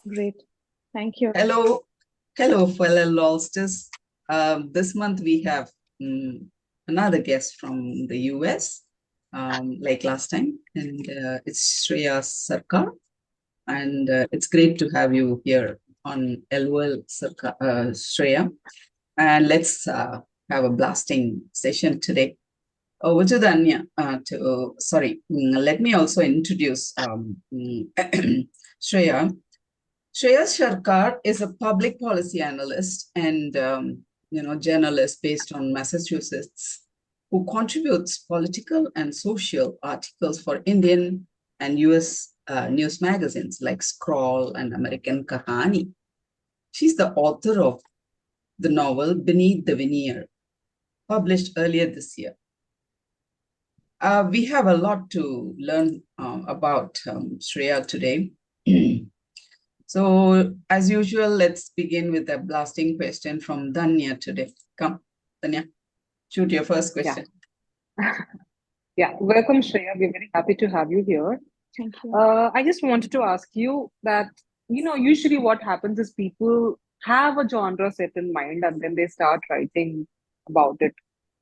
Great. Thank you. Hello, hello, fellow lolsters. This month we have another guest from the US, like last time, and it's Shreya Sarkar. And it's great to have you here on LOL Sarkar, Shreya. And let's have a blasting session today. Over to Danya. Let me also introduce Shreya. Shreya Sharkar is a public policy analyst and journalist based on Massachusetts who contributes political and social articles for Indian and US news magazines like Scroll and American Kahani. She's the author of the novel Beneath the Veneer, published earlier this year. We have a lot to learn about Shreya today. So, as usual, let's begin with a blasting question from Danya today. Come, Danya, shoot your first question. Yeah, welcome, Shreya. We're very happy to have you here. Thank you. I just wanted to ask you that, usually what happens is people have a genre set in mind and then they start writing about it.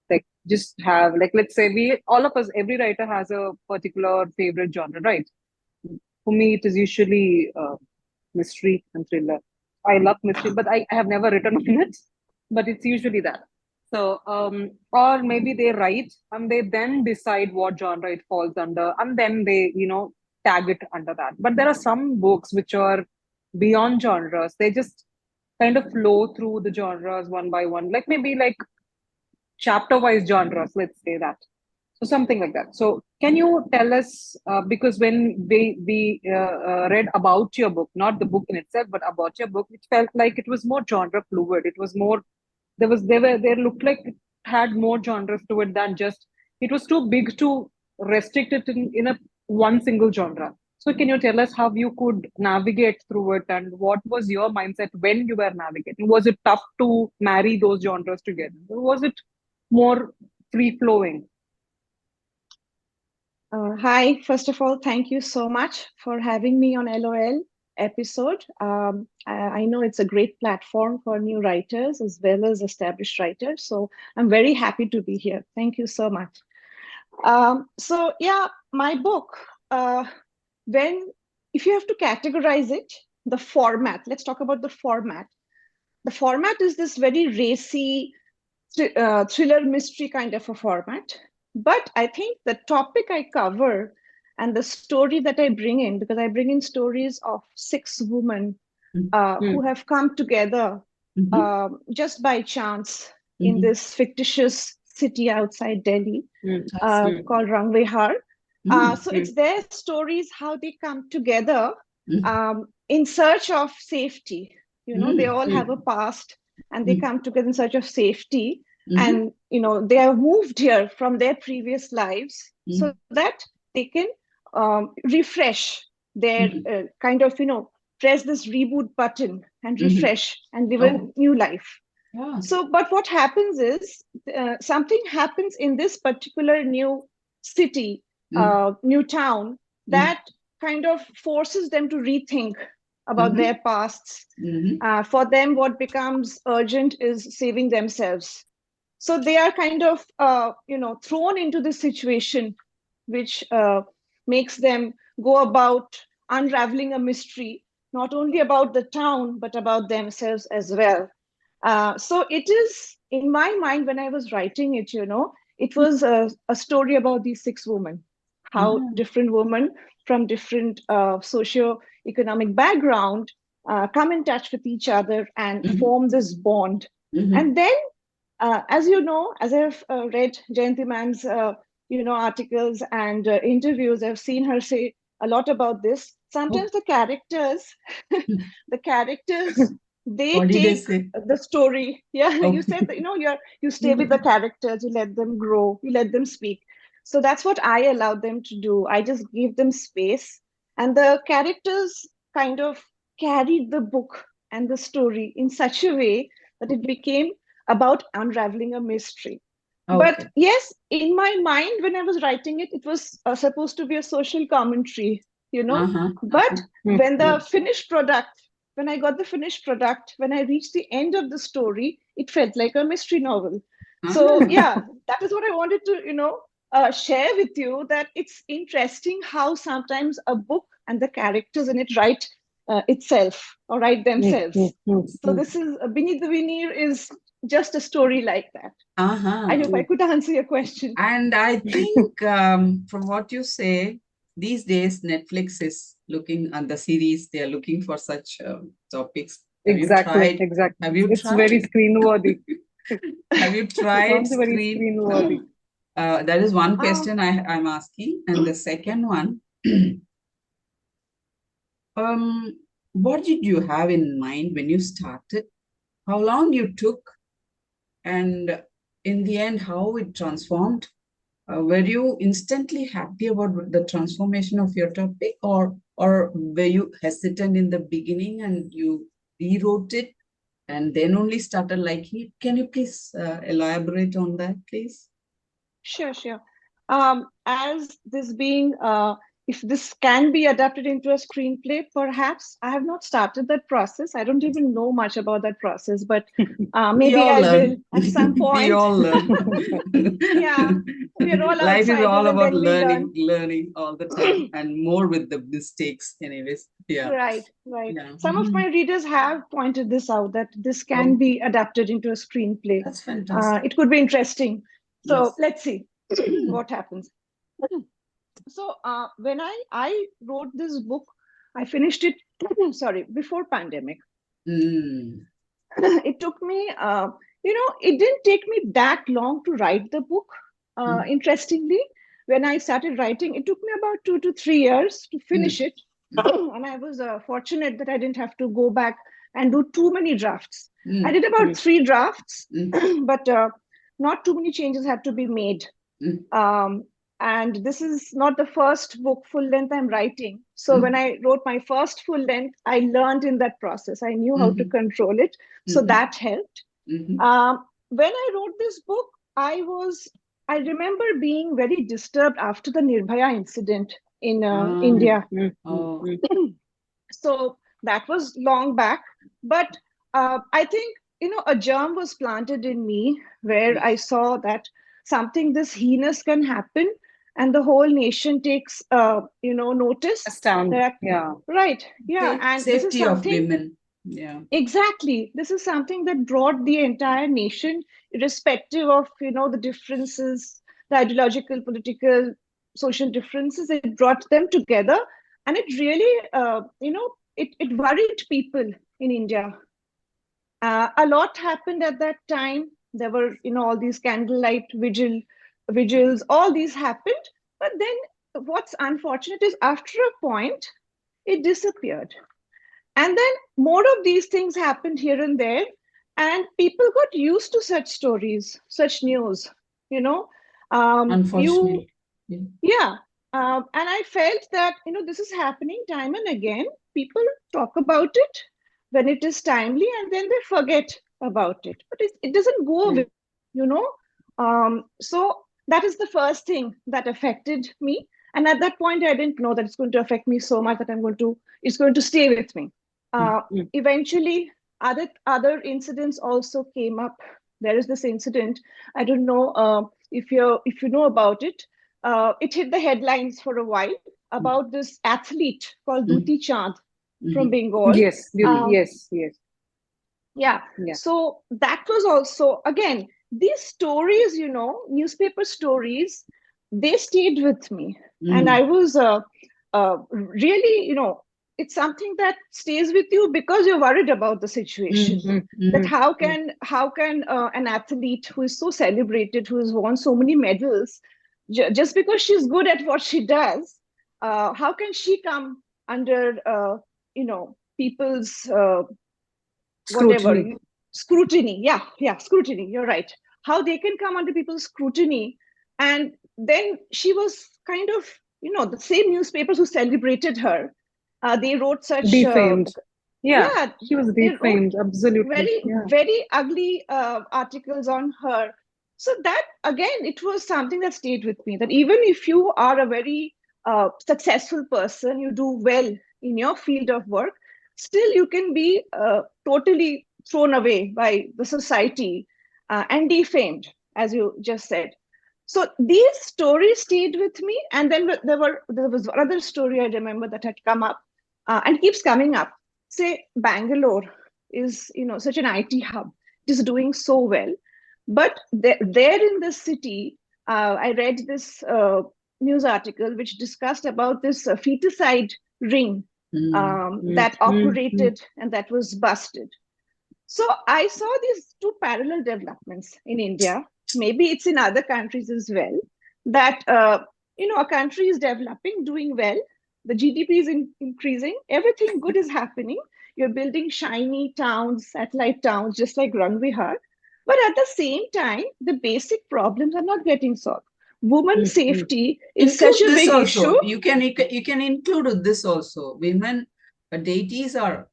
Like, just have, like, let's say all of us, every writer has a particular favorite genre, right? For me, it is usually mystery and thriller. I love mystery, but I have never written on it, but it's usually that. So, or maybe they write and they then decide what genre it falls under, and then they, tag it under that. But there are some books which are beyond genres. They just kind of flow through the genres one by one, like maybe like chapter wise genres, let's say that. So something like that. So can you tell us, because when we read about your book, not the book in itself, but about your book, it felt like it was more genre fluid. It was more, there looked like it had more genres to it than just, it was too big to restrict it in a one single genre. So can you tell us how you could navigate through it and what was your mindset when you were navigating? Was it tough to marry those genres together? Or was it more free flowing? Hi, first of all, thank you so much for having me on LOL episode. I know it's a great platform for new writers as well as established writers. So I'm very happy to be here. Thank you so much. So yeah, my book, when if you have to categorize it, the format, let's talk about the format. The format is this very racy thriller mystery kind of a format. But I think the topic I cover and the story that I bring in, because I bring in stories of six women who have come together just by chance in this fictitious city outside Delhi called Rangvehar. So it's their stories, how they come together in search of safety. They all have a past and they come together in search of safety. And, they have moved here from their previous lives so that they can refresh their kind of, press this reboot button and refresh and live a new life. Yeah. So, but what happens is something happens in this particular new city, new town, that kind of forces them to rethink about their pasts. For them, what becomes urgent is saving themselves. So they are kind of, thrown into this situation, which makes them go about unraveling a mystery, not only about the town, but about themselves as well. So it is, in my mind, when I was writing it, it was a story about these six women, how different women from different socio-economic background come in touch with each other and form this bond. And then, as you know, as I've read Jayanti ma'am's, articles and interviews, I've seen her say a lot about this. Sometimes the characters, they take the story. Yeah, you said that, you stay with the characters, you let them grow, you let them speak. So that's what I allowed them to do. I just gave them space, and the characters kind of carried the book and the story in such a way that it became about unraveling a mystery. Okay. But yes, in my mind, when I was writing it, it was supposed to be a social commentary, But when the finished product when I got the finished product, when I reached the end of the story, it felt like a mystery novel. So yeah, that is what I wanted to, share with you, that it's interesting how sometimes a book and the characters in it write itself or write themselves. So this is Beneath the Veneer is just a story like that. I hope I could answer your question. And I think from what you say, these days Netflix is looking on the series, they are looking for such topics. Have you tried? Exactly. Have you It's tried? very screen-worthy. Have you tried It's very screen-worthy. That is one question I'm asking. And the second one, what did you have in mind when you started? How long you took? And in the end, how it transformed? Were you instantly happy about the transformation of your topic, or were you hesitant in the beginning and you rewrote it and then only started liking it? Can you please elaborate on that, please? Sure. As this being, if this can be adapted into a screenplay, perhaps I have not started that process. I don't even know much about that process, but maybe I will at some point. We all learn. Yeah, we are all Life is all outsiders, and about then we learn. learning all the time, and more with the mistakes, anyways. Yeah. Right. Yeah. Some of my readers have pointed this out, that this can Oh, be adapted into a screenplay. that's fantastic. It could be interesting. So Yes. let's see what happens. So when I wrote this book, I finished it, sorry, before pandemic. It took me, it didn't take me that long to write the book. Interestingly, when I started writing, it took me about 2 to 3 years to finish it. And I was fortunate that I didn't have to go back and do too many drafts. I did about 3 drafts, but not too many changes had to be made. And this is not the first book full length I'm writing. So when I wrote my first full length, I learned in that process. I knew how to control it. So that helped. When I wrote this book, I remember being very disturbed after the Nirbhaya incident in India. So that was long back. But I think, a germ was planted in me where I saw that something this heinous can happen, and the whole nation takes, notice. Astounding. Yeah. Right. Yeah. And this is Safety of something. women. Yeah. Exactly. This is something that brought the entire nation, irrespective of, the differences, the ideological, political, social differences. It brought them together, and it really, it worried people in India. A lot happened at that time. There were, all these candlelight vigils, all these happened. But then what's unfortunate is after a point, it disappeared. And then more of these things happened here and there, and people got used to such stories, such news, Unfortunately. Yeah. And I felt that, this is happening time and again. People talk about it when it is timely, and then they forget about it. But it doesn't go away, So that is the first thing that affected me. And at that point, I didn't know that it's going to affect me so much that it's going to stay with me. Eventually, other incidents also came up. There is this incident. I don't know if you know about it. It hit the headlines for a while about this athlete called Duti Chand from Bengal. Yes. Yes. Yeah. So that was also, again, these stories, newspaper stories, they stayed with me. And I was really, it's something that stays with you because you're worried about the situation. That how can an athlete who is so celebrated, who has won so many medals, just because she's good at what she does, how can she come under people's scrutiny? Scrutiny, you're right. How they can come under people's scrutiny. And then she was kind of, the same newspapers who celebrated her, they wrote such defamed. She was defamed. Absolutely. Very ugly articles on her. So that, again, it was something that stayed with me, that even if you are a very successful person, you do well in your field of work, still you can be totally thrown away by the society and defamed, as you just said. So these stories stayed with me, and then there was another story I remember that had come up and keeps coming up. Say Bangalore is such an IT hub, it is doing so well, but there in the city, I read this news article which discussed about this feticide ring that operated and that was busted. So I saw these two parallel developments in India. Maybe it's in other countries as well. That a country is developing, doing well. The GDP is increasing. Everything good is happening. You're building shiny towns, satellite towns, just like Ranvihar. But at the same time, the basic problems are not getting solved. Women's safety is such a Include this big also. issue. You can include this also. Women deities are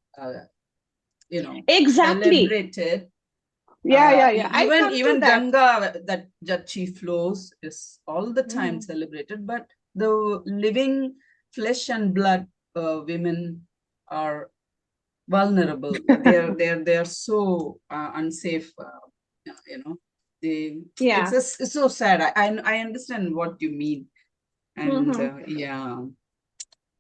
Exactly. celebrated. Yeah. Even Ganga that she flows is all the time celebrated. But the living flesh and blood women are vulnerable. They are so unsafe. Yeah. It's so sad. I understand what you mean, and yeah.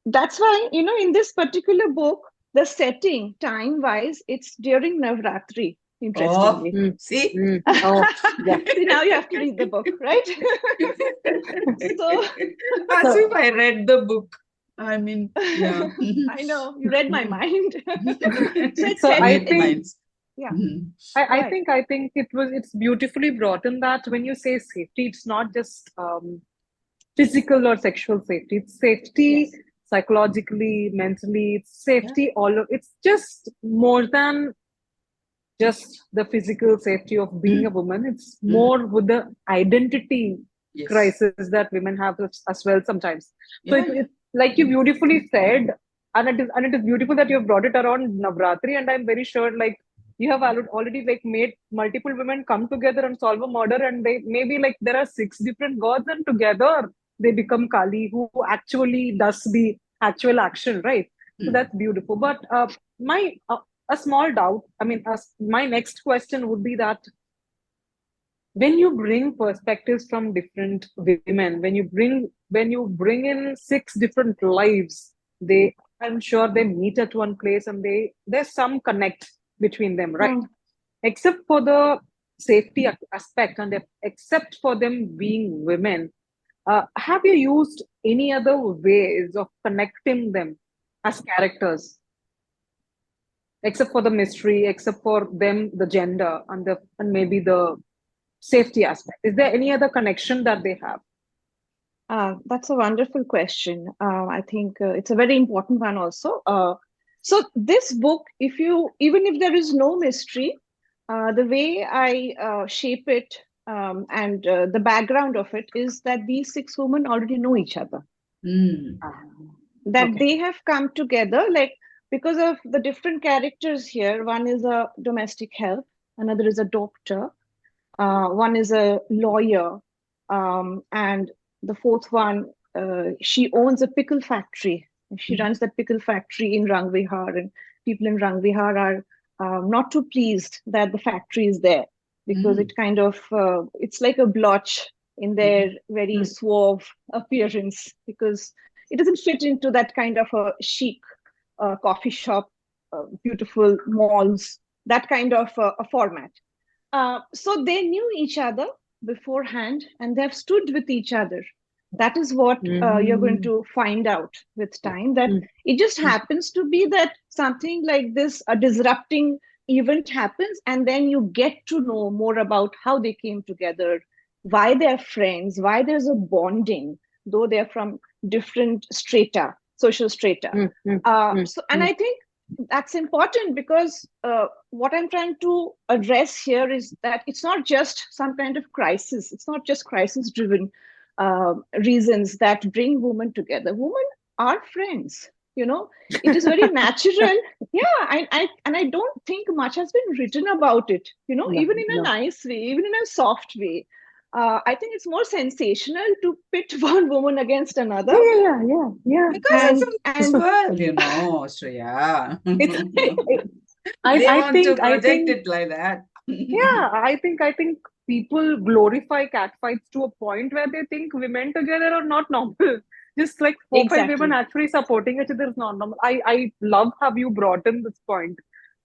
That's why, in this particular book, the setting time wise, it's during Navratri, interestingly. See? Oh, yeah. See, now you have to read the book, right? So, as if I read the book. I mean, yeah. I know you read my mind. So I think, minds. Yeah. I think it's beautifully brought in that when you say safety, it's not just physical or sexual safety. It's safety psychologically, mentally. It's safety it's just more than just the physical safety of being a woman. It's more with the identity crisis that women have as well sometimes. So it's like you beautifully said, and it is beautiful that you have brought it around Navratri, and I'm very sure like you have already like made multiple women come together and solve a murder, and they maybe like there are 6 different gods, and together they become Kali, who actually does the actual action, right? So that's beautiful. But my a small doubt. I mean, my next question would be that when you bring perspectives from different women, when you bring in 6 different lives, I'm sure they meet at one place and there's some connect between them, right? Except for the safety aspect and except for them being women, have you used any other ways of connecting them as characters? Except for the mystery, except for them, the gender and maybe the safety aspect. Is there any other connection that they have? That's a wonderful question. I think it's a very important one also. So this book, even if there is no mystery, the way I shape it and the background of it is that these 6 women already know each other. That they have come together, like because of the different characters here. One is a domestic help, another is a doctor, one is a lawyer, and the fourth one, she owns a pickle factory. She runs that pickle factory in Ranvihar, and people in Ranvihar are not too pleased that the factory is there because it kind of it's like a blotch in their very suave appearance, because it doesn't fit into that kind of a chic coffee shop, beautiful malls, that kind of a format. So they knew each other beforehand and they've stood with each other. That is what you're going to find out with time, that it just happens to be that something like this, a disrupting event happens, and then you get to know more about how they came together, why they're friends, why there's a bonding, though they're from different social strata. And I think that's important because what I'm trying to address here is that it's not just some kind of crisis. It's not just crisis driven reasons that bring women together. Women are friends. It is very natural. Yeah, I don't think much has been written about it. Even in a nice way, even in a soft way. I think it's more sensational to pit one woman against another. Yeah. Because it's And a nice world, Shreya. It's, They I want to think, project it like that. yeah, I think people glorify catfights to a point where they think women together are not normal. Just like four, five women exactly. actually supporting each other is not normal. I love how you brought in this point.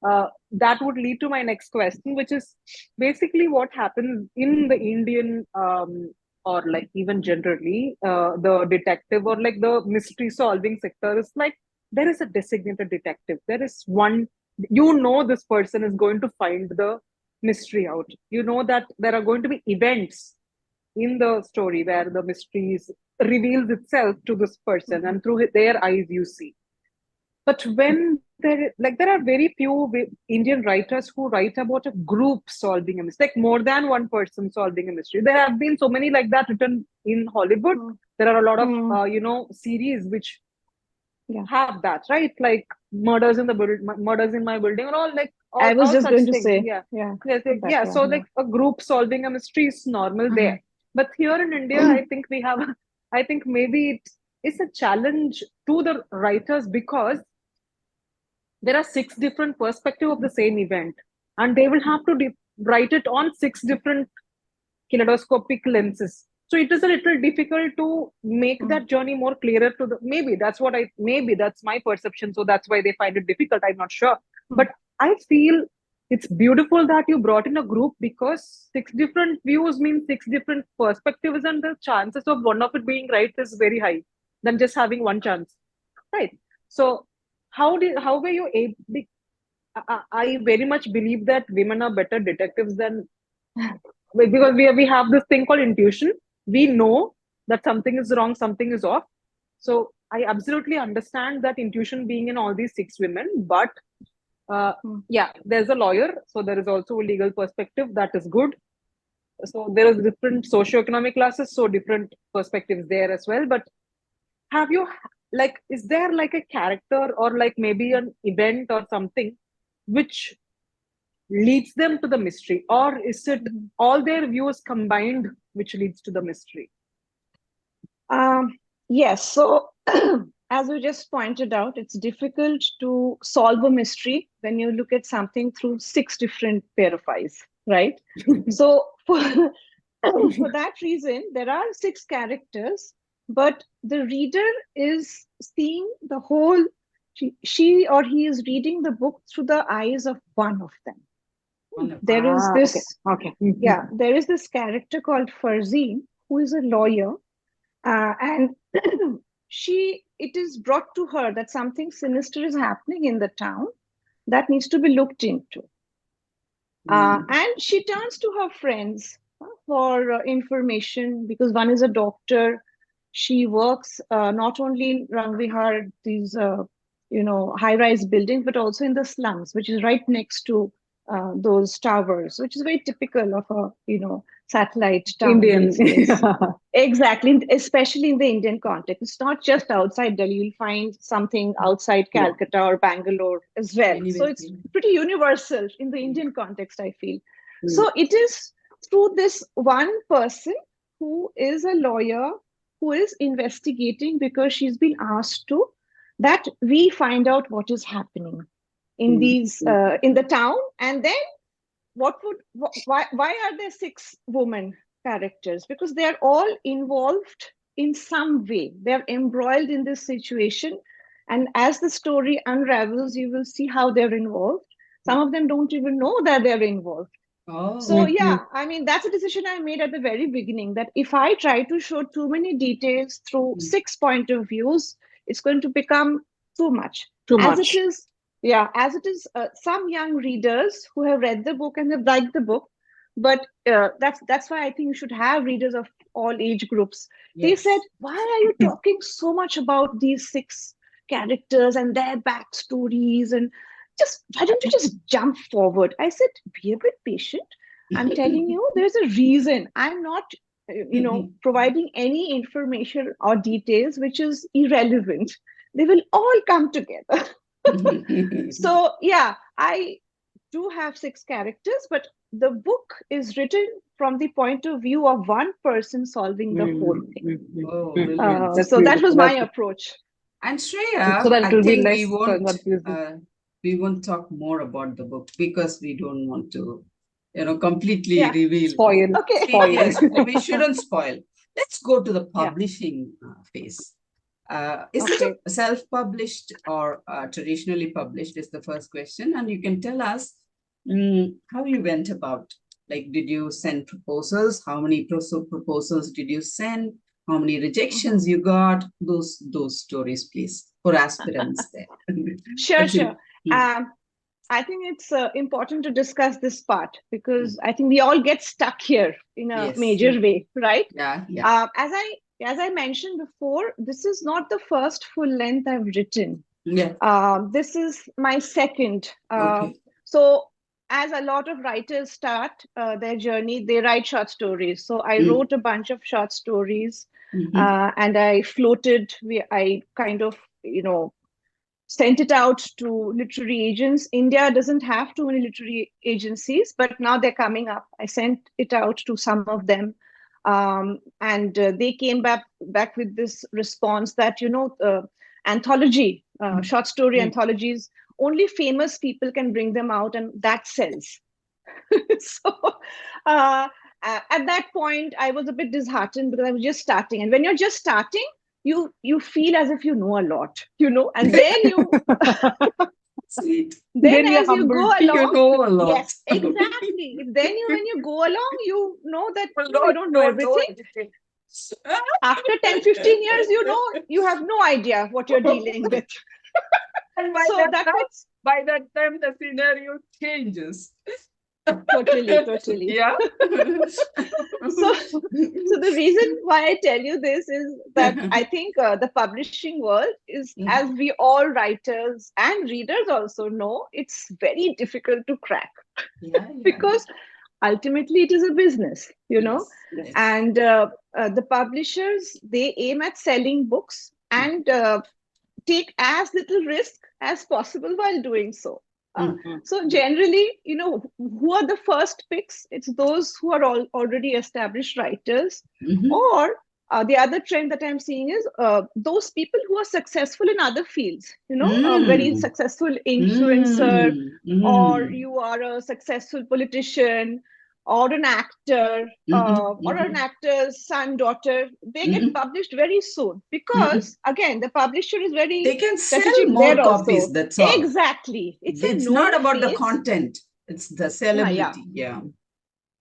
That would lead to my next question, which is basically what happens in the Indian or like even generally the detective or like the mystery solving sector is like there is a designated detective. There is one, you know, this person is going to find the mystery out. You know that there are going to be events in the story where the mystery reveals itself to this person, and through their eyes you see. But when there are very few Indian writers who write about a group solving a mystery, like more than one person solving a mystery. There have been so many like that written in Hollywood. Mm, There are a lot of mm, series which yeah. have that, right? Like murders in my building, or I was all just such going to things. say, Yeah, yeah, yes, that yeah. So one, like a group solving a mystery is normal yeah. there, but here in India, I think we have, I think maybe it's a challenge to the writers because there are six different perspectives of the same event, and they will have to write it on six different kaleidoscopic lenses. So it is a little difficult to make Mm, that journey more clearer to the, maybe that's my perception. So that's why they find it difficult. I'm not sure. mm. But I feel it's beautiful that you brought in a group because six different views mean six different perspectives, and the chances of one of it being right is very high than just having one chance. Right. So how were you able, I very much believe that women are better detectives than, because we have this thing called intuition. We know that something is wrong, something is off. So I absolutely understand that intuition being in all these six women, but uh, Mm. yeah, there's a lawyer, so there is also a legal perspective that is good. So there is different socioeconomic classes, so different perspectives there as well. But have you, like, is there like a character or like maybe an event or something which leads them to the mystery, or is it Mhm. all their views combined which leads to the mystery? Yes, so as you just pointed out, it's difficult to solve a mystery when you look at something through six different pair of eyes, right? So for that reason, there are six characters, but the reader is seeing the whole, she or he is reading the book through the eyes of one of them. Wonderful. There is Okay, this, okay. yeah, there is this character called Farzeen, who is a lawyer, and it is brought to her that something sinister is happening in the town that needs to be looked into. Mm. And she turns to her friends for information because one is a doctor. She works not only in Rangvihar, these high-rise buildings, but also in the slums, which is right next to those towers, which is very typical of a satellite town Indian. these days. Exactly, especially in the Indian context. It's not just outside Delhi. You'll find something outside Yeah. Calcutta or Bangalore as well. So Anyway, it's pretty universal in the mm, Indian context, I feel. Mm. So it is through this one person who is a lawyer who is investigating because she's been asked to, that we find out what is happening in Mm. these Mm. in the town, and then why are there six women characters? Because they are all involved in some way. They're embroiled in this situation, and as the story unravels, you will see how they're involved. Some of them don't even know that they're involved. So oh, Mhm. yeah, I mean, that's a decision I made at the very beginning, that if I try to show too many details through mm, six point of views, it's going to become too much. Too As it much. is, yeah, as it is, some young readers who have read the book and have liked the book, but that's why I think you should have readers of all age groups. They said, yes. "Why are you talking so much about these six characters and their backstories, and just why don't you just jump forward?" I said, "Be a bit patient. I'm telling you, there's a reason. I'm not, providing any information or details which is irrelevant. They will all come together." So, yeah, I do have six characters, but the book is written from the point of view of one person solving the whole thing. Oh, mm. brilliant. That's So that was beautiful. my That's approach. And so Shreya, that it I will be think less confusing. we won't talk more about the book because we don't want to, completely Yeah. reveal. Spoil, Okay. spoil. Yes, we shouldn't spoil. Let's go to the Yeah. publishing phase. Is it Okay. a self-published or traditionally published is the first question. And you can tell us how you went about. Like, did you send proposals? How many proposals did you send? How many rejections you got? Those stories, please, for aspirants there. Sure, That's it. sure. I think it's important to discuss this part because I think we all get stuck here in a Yes. major way, right? Yeah, yeah. As I mentioned before, this is not the first full length I've written. Yeah. This is my second. Okay. So, as a lot of writers start their journey, they write short stories. So, I wrote a bunch of short stories, and I floated. I kind of, sent it out to literary agents. India doesn't have too many literary agencies, but now they're coming up. I sent it out to some of them, and they came back with this response that anthology, short story anthologies, only famous people can bring them out, and that sells. So at that point, I was a bit disheartened because I was just starting, and when you're just starting, you feel as if you know a lot, and then Sweet. then you're as you go humbled. along, You know a lot. yes, exactly. Then when you go along, you know that A you lot, don't know everything. After 10, 15 years, you have no idea what you're dealing with. And by So that that time, was by that time, the scenario changes. totally. Yeah. So the reason why I tell you this is that I think the publishing world is, as we all writers and readers also know, it's very difficult to crack. Yeah, Because ultimately it is a business, yes. and the publishers, they aim at selling books and take as little risk as possible while doing so. So generally, who are the first picks? It's those who are already established writers, or the other trend that I'm seeing is those people who are successful in other fields, a very successful influencer, or you are a successful politician, or an actor, or an actor's son, daughter. They get published very soon because, again, the publisher is very They can sell strategic more there copies, also. that's all. Exactly. It's not about the face. content, it's the sellability. Yeah.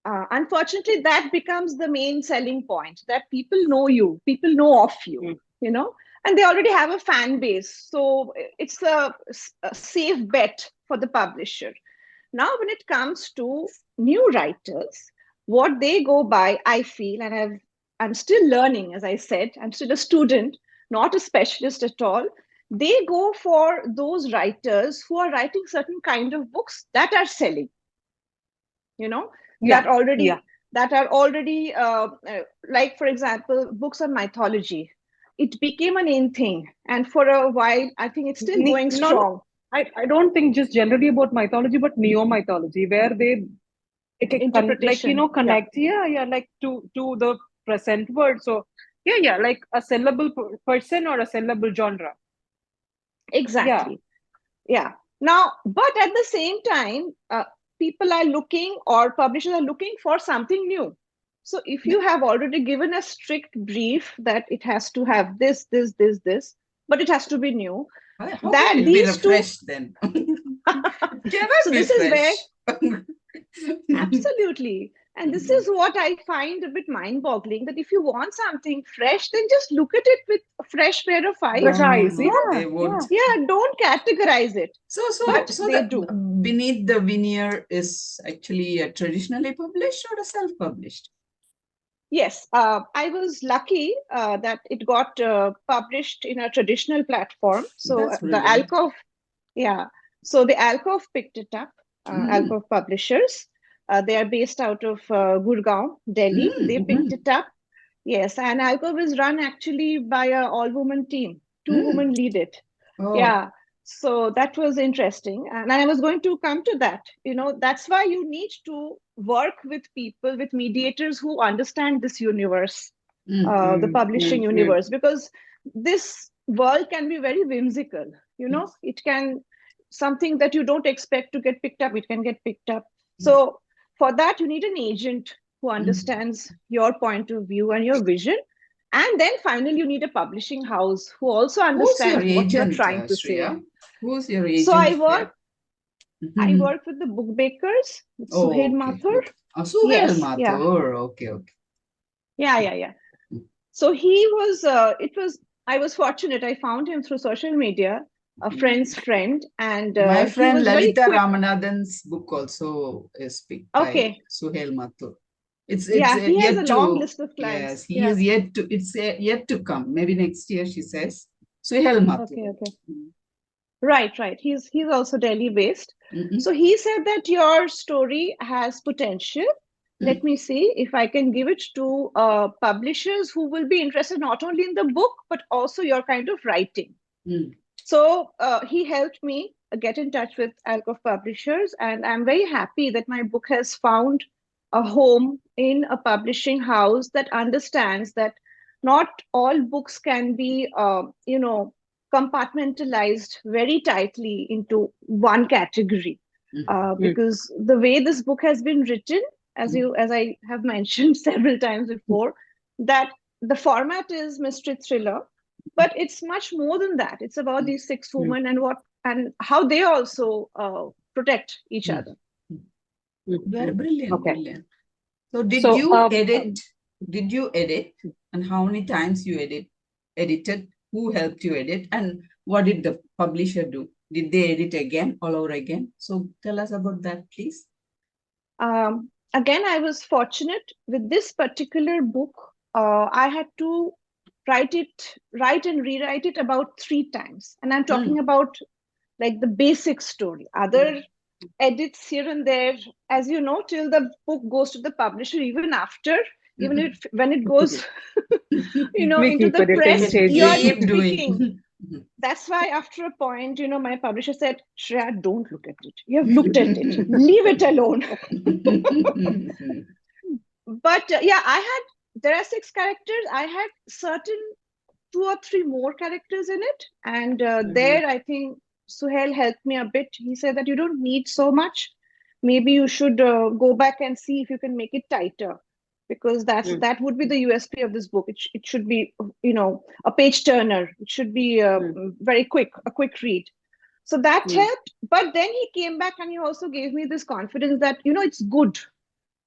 Unfortunately, that becomes the main selling point, that people know you, people know of you, and they already have a fan base. So it's a safe bet for the publisher. Now, when it comes to new writers, what they go by, I feel, and I'm still learning, as I said, I'm still a student, not a specialist at all. They go for those writers who are writing certain kind of books that are selling, that are already, like, for example, books on mythology. It became an in thing, and for a while, I think it's still going strong. I don't think just generally about mythology, but neo-mythology, where Interpretation, connect, like to the present world. So like a sellable person or a sellable genre. Exactly. Yeah. Now, but at the same time, people are looking, or publishers are looking for something new. So if you have already given a strict brief that it has to have this, but it has to be new, How that can it these be refreshed then? So this is where absolutely. And this is what I find a bit mind-boggling, that if you want something fresh, then just look at it with a fresh pair of eyes. They won't. Yeah, don't categorize it. But they do. Beneath the veneer is actually a traditionally published or a self-published? Yes, I was lucky that it got published in a traditional platform. So the Alcove, so the Alcove picked it up, Alcove Publishers. They are based out of Gurgaon, Delhi. They picked it up. Yes, and Alcove is run actually by an all-woman team. 2 women lead it. Yeah, so that was interesting. And I was going to come to that. That's why you need to work with people, with mediators who understand this universe, the Mm. publishing universe, because this world can be very whimsical. Yes. It can, something that you don't expect to get picked up, it can get picked up. Yes. So for that, you need an agent who understands your point of view and your vision. And then finally, you need a publishing house who also Who's your understands what you're agent, trying to say. Shreya? Who's your So agent here? I Mhm. work with the book bakers, with Oh, Suhail okay, Mathur. okay. Suhail Yes, yeah, Mathur. Okay, okay. yeah. So he was, I was fortunate. I found him through social media, a friend's friend, and My he friend was very Lalita quick. Ramanathan's book also is picked by Okay, Suhail Mathur. It's yeah, he has a yet long to, list of yes, clients. he Yeah, is yet to, it's yet to come. Maybe next year, she says. Suhail Mathur. okay. Right. He's also Delhi based. Mhm. So he said that your story has potential. Let me see if I can give it to publishers who will be interested not only in the book but also your kind of writing. Mm. So he helped me get in touch with Alcove Publishers, and I'm very happy that my book has found a home in a publishing house that understands that not all books can be, compartmentalized very tightly into one category. Because the way this book has been written, as I have mentioned several times before, that the format is mystery thriller, but it's much more than that. It's about these six women and how they also protect each other. Very brilliant, Okay. brilliant. So did So, you edit? Did you edit? And how many times you edited? Who helped you edit? And what did the publisher do? Did they edit again, all over again? So tell us about that, please. Again, I was fortunate with this particular book. I had to write and rewrite it about 3 times. And I'm talking about like the basic story. Other edits here and there, as you know, till the book goes to the publisher, even if when it goes, we into keep the editing, press, you are changing. Keep nitpicking. doing. That's why after a point, my publisher said, Shreya, don't look at it. You have looked at it. Leave it alone. But yeah, there are 6 characters. I had certain 2 or 3 more characters in it. And there, I think Suhail helped me a bit. He said that you don't need so much. Maybe you should go back and see if you can make it tighter, because that would be the USP of this book. It should be, a page turner. It should be very quick, a quick read. So that helped. But then he came back and he also gave me this confidence that, it's good.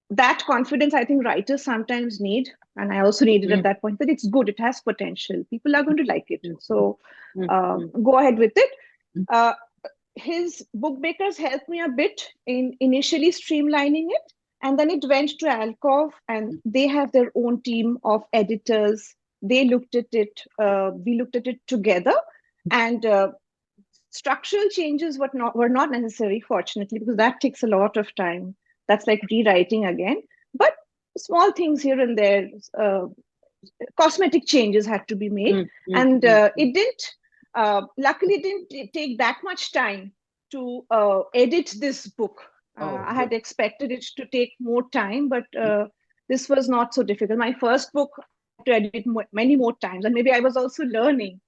That confidence I think writers sometimes need, and I also needed at that point, that it's good, it has potential, people are going to like it. So go ahead with it. His book bakers helped me a bit in initially streamlining it, and then it went to Alcove, and they have their own team of editors. They looked at it, we looked at it together, and structural changes were not necessary, fortunately, because that takes a lot of time. That's like rewriting again. But small things here and there, cosmetic changes had to be made. And it didn't, luckily, it didn't take that much time to edit this book. I had expected it to take more time, but this was not so difficult. My first book, I had to edit many more times, and maybe I was also learning.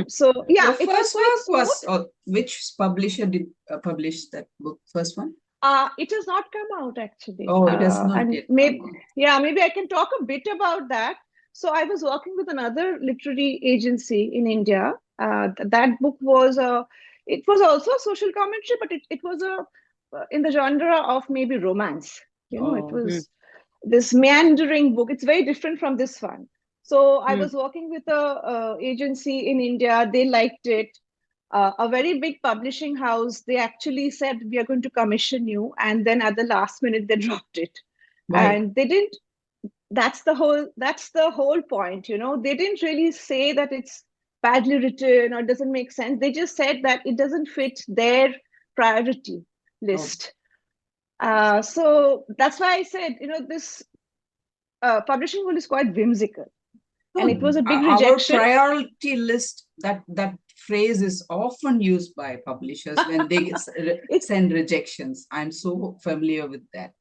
So yeah, Your it was first quite work smooth. was, which publisher did publish that book? First one? It has not come out actually. Oh, it has not and yet maybe, come out. yeah, maybe I can talk a bit about that. So I was working with another literary agency in India. That book was it was also a social commentary, but it was in the genre of maybe romance. It was this meandering book. It's very different from this one. So I was working with a agency in India. They liked it. A very big publishing house, they actually said, we are going to commission you, and then at the last minute they dropped it. Why? And they didn't, that's the whole point. They didn't really say that it's badly written or doesn't make sense. They just said that it doesn't fit their priority list. So that's why I said, this publishing world is quite whimsical. And it was a big rejection. Our priority list, that phrase is often used by publishers when they send rejections. I'm so familiar with that.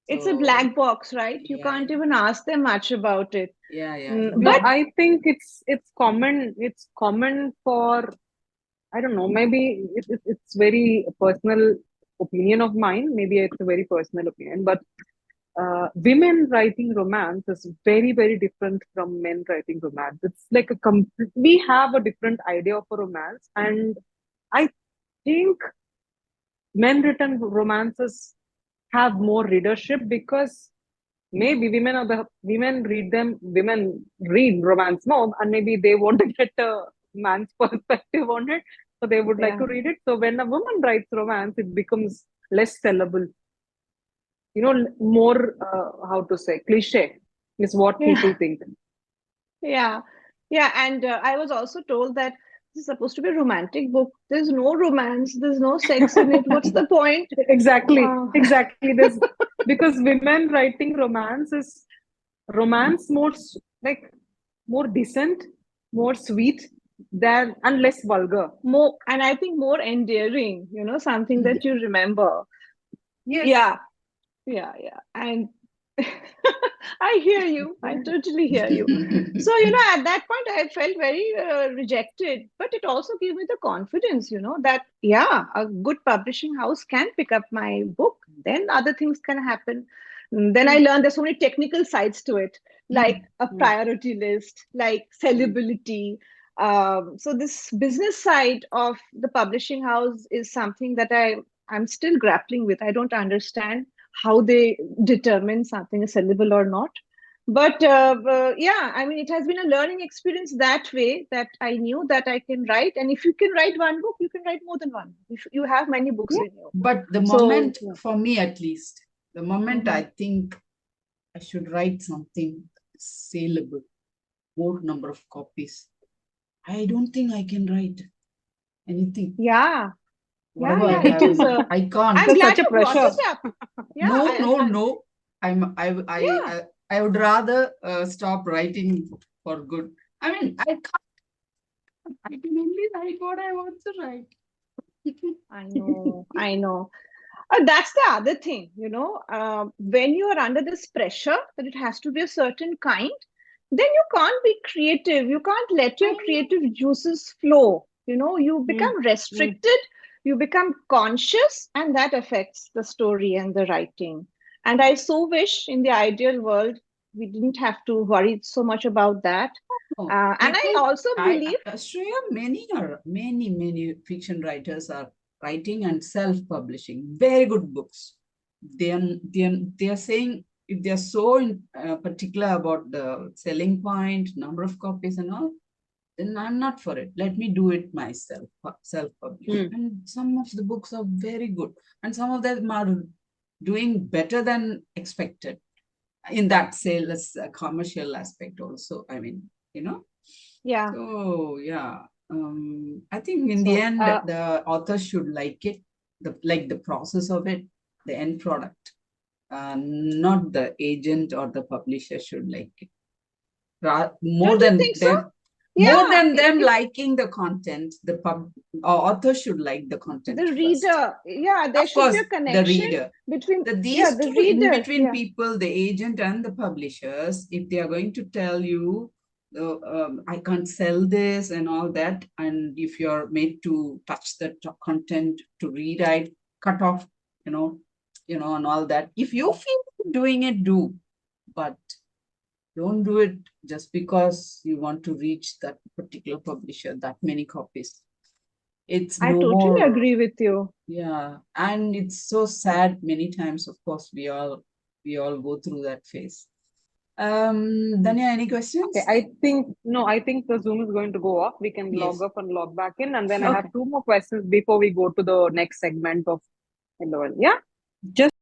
It's a So, black box, right? You yeah, can't even ask them much about it. yeah, yeah. No, But I think it's common. It's common for, I don't know. Maybe it's very personal opinion of mine. Maybe it's a very personal opinion, but women writing romance is very, very different from men writing romance. It's like we have a different idea of a romance, and I think men written romances have more readership because maybe women read romance more, and maybe they want to get a man's perspective on it, so they would like yeah, to read it. So when a woman writes romance, it becomes less sellable, more how to say, cliche is what yeah, people think. yeah, yeah. And I was also told that this is supposed to be a romantic book. There's no romance, there's no sex in it. What's the point? Exactly, Uh, exactly. There's because women writing romance is romance more like more decent, more sweet than and less vulgar. more, and I think more endearing, something that you remember. Yes. Yeah, yeah, yeah. And I hear you. I totally hear you. So, at that point, I felt very rejected, but it also gave me the confidence, that, yeah, a good publishing house can pick up my book. Then other things can happen. Then I Mm, learned there's so many technical sides to it, like a mm, priority list, like mm. sellability. So this business side of the publishing house is something that I'm still grappling with. I don't understand how they determine something is sellable or not. But yeah, I mean, it has been a learning experience that way that I knew that I can write. And if you can write one book, you can write more than one. If you have many books Yeah. in you. But the So, moment, for me at least, the moment mhm. I think I should write something saleable, more number of copies, I don't think I can write anything. Yeah, yeah, Whatever I yeah, it have is. in, I can't. I'm That's glad such a you brought pressure. it up. Yeah, No, no, no. yeah, I would rather stop writing for good. I mean, I can't. I can only write what I want to write. I know, I know. That's the other thing, when you are under this pressure that it has to be a certain kind, then you can't be creative. You can't let your I know. creative juices flow. You Mm, become mm. restricted, you become conscious, and that affects the story and the writing. And I so wish in the ideal world we didn't have to worry so much about that. No, And I people, also believe, Shreya, many fiction writers are writing and self-publishing very good books. They are saying if they are so particular about the selling point, number of copies and all, then I'm not for it. Let me do it myself, self-publish. Mm. And some of the books are very good, and some of them are doing better than expected in that sales commercial aspect also. I mean, you know. yeah. So yeah, I think in the So, end the author should like it, the process of it, the end product. Not the agent or the publisher should like it. More don't you than think so? them, more Yeah, than them if liking the content, author should like the the content first. reader, yeah, there Of should be course, a the connection reader. between, yeah, These the two in reader, between yeah. people, the agent and the publishers, if they are going to tell you, I can't sell this and all that, and if you're made to touch the content to rewrite, cut off, and all that. If you feel doing it, do, but don't do it just because you want to reach that particular publisher, that many copies. It's I no totally more. agree with you. Yeah, and it's so sad many times. Of course, we all go through that phase. Danya, any Okay, questions? I think the Zoom is going to go off. We can log Yes. off and log back in, and then I have Okay. two more questions before we go to the next segment of LOL. Yeah, just